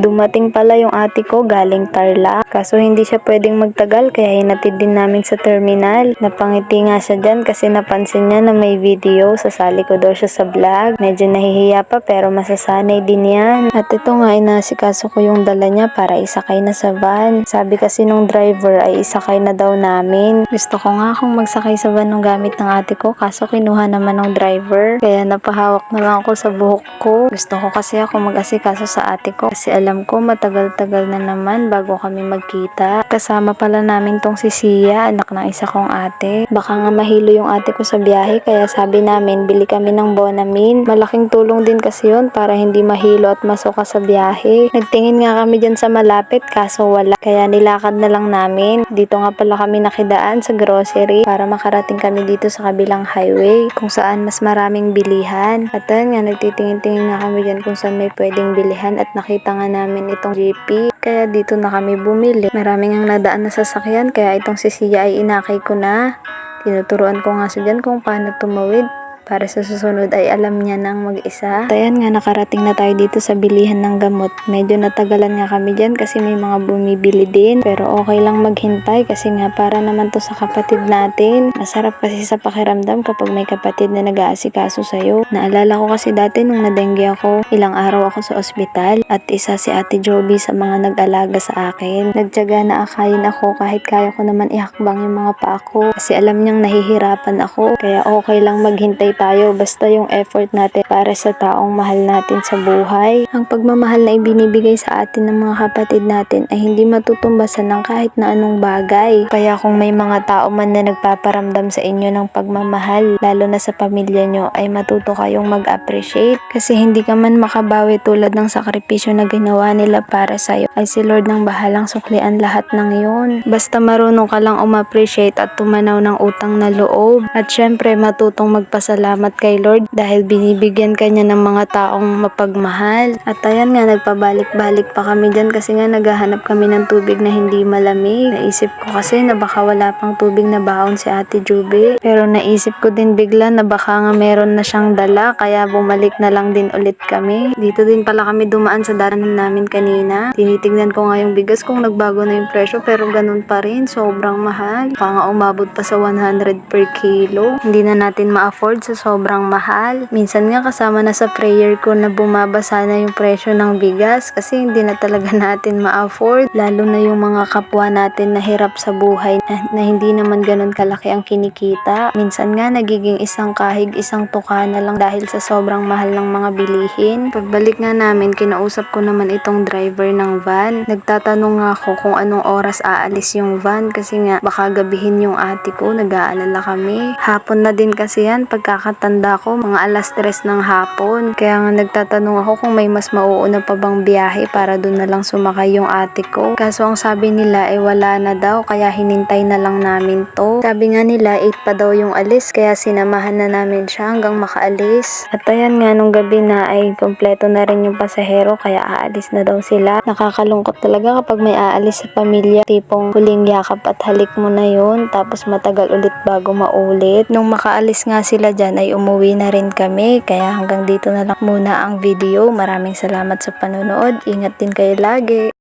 Dumating pala yung ate ko galing Tarlac. Kaso hindi siya pwedeng magtagal kaya hinatid din namin sa terminal. Napangiti nga siya dyan kasi napansin niya na may video. Sasali ko daw siya sa vlog. Medyo nahihiya pa pero masasanay din yan. At ito nga inasikaso ko yung dala niya para isakay na sa van. Sabi kasi nung driver ay isakay na daw namin. Gusto ko nga akong magsakay sa van ng gamit ng ate ko kaso kinuha naman ng driver. Kaya napahawak na lang ako sa buhok ko. Gusto ko kasi ako mag-asikaso sa ate ko kasi alam ko matagal-tagal na naman bago kami magkita. Kasama pala namin tong si Sia, anak ng isa kong ate. Baka nga mahilo yung ate ko sa biyahe kaya sabi namin bili kami ng Bonamine. Malaking tulong din kasi yun para hindi mahilo at masuka sa biyahe. Nagtingin nga kami dyan sa malapit kaso wala kaya nilakad na lang namin. Dito nga pala kami nakidaan sa grocery para makarating kami dito sa kabilang highway kung saan mas maraming bilihan. At ayun nga nagtitingin-tingin nga kami dyan kung saan may pwedeng bilihan at nakita nga namin itong jeepy. Kaya dito na kami bumili. Maraming ang nadaan na sasakyan kaya itong si Sia ay inakay ko na. Tinuturuan ko nga siya dyan kung paano tumawid. Para sa susunod ay alam niya nang mag-isa. At ayan nga nakarating na tayo dito sa bilihan ng gamot. Medyo natagalan nga kami dyan kasi may mga bumibili din. Pero okay lang maghintay kasi nga para naman to sa kapatid natin. Masarap kasi sa pakiramdam kapag may kapatid na nag-aasikaso sa'yo. Naalala ko kasi dati nung nadengge ako, ilang araw ako sa ospital at isa si Ate Joby sa mga nag-alaga sa akin. Nagtiyaga na akayin ako kahit kaya ko naman ihakbang yung mga paa ko kasi alam niyang nahihirapan ako. Kaya okay lang maghintay tayo basta yung effort natin para sa taong mahal natin sa buhay. Ang pagmamahal na ibinibigay sa atin ng mga kapatid natin ay hindi matutumbasan ng kahit na anong bagay. Kaya kung may mga tao man na nagpaparamdam sa inyo ng pagmamahal, lalo na sa pamilya nyo, ay matuto kayong mag-appreciate. Kasi hindi ka man makabawi tulad ng sakripisyo na ginawa nila para sa'yo, ay si Lord nang bahalang suklian lahat ng yun. Basta marunong ka lang appreciate at tumanaw ng utang na loob. At syempre matutong magpasalamat kay Lord dahil binibigyan ka niya ng mga taong mapagmahal. At ayan nga nagpabalik-balik pa kami dyan kasi nga naghahanap kami ng tubig na hindi malamig. Naisip ko kasi na baka wala pang tubig na baon si Ate Juby. Pero naisip ko din bigla na baka nga meron na siyang dala kaya bumalik na lang din ulit kami. Dito din pala kami dumaan sa daanan namin kanina. Tinitignan ko nga yung bigas kung nagbago na yung presyo pero ganun pa rin. Sobrang mahal. Baka nga umabot pa sa 100 per kilo. Hindi na natin ma-afford sa sobrang mahal. Minsan nga kasama na sa prayer ko na bumaba sana yung presyo ng bigas kasi hindi na talaga natin ma-afford. Lalo na yung mga kapwa natin na hirap sa buhay na hindi naman ganun kalaki ang kinikita. Minsan nga nagiging isang kahig, isang tuka na lang dahil sa sobrang mahal ng mga bilihin. Pagbalik nga namin, kinausap ko naman itong driver ng van. Nagtatanong nga ako kung anong oras aalis yung van kasi nga baka gabihin yung ate ko, nag-aalala kami. Hapon na din kasi yan pagkakatanda ko, mga alas 3 ng hapon. Kaya nga nagtatanong ako kung may mas mauuna pa bang biyahe para doon na lang sumakay yung ate ko. Kaso ang sabi nila ay wala na daw kaya hinintay na lang namin to. Sabi nga nila 8 pa daw yung alis kaya sinamahan na namin siya hanggang makaalis. At ayan nga nung gabi na ay kompleto na rin yung pasahero kaya aalis na daw sila. Nakakalungkot talaga kapag may aalis sa pamilya. Tipong huling yakap at halik mo na yun tapos matagal ulit bago maulit. Nung makaalis nga sila dyan ay umuwi na rin kami. Kaya hanggang dito na lang muna ang video. Maraming salamat sa panonood. Ingat din kayo lagi.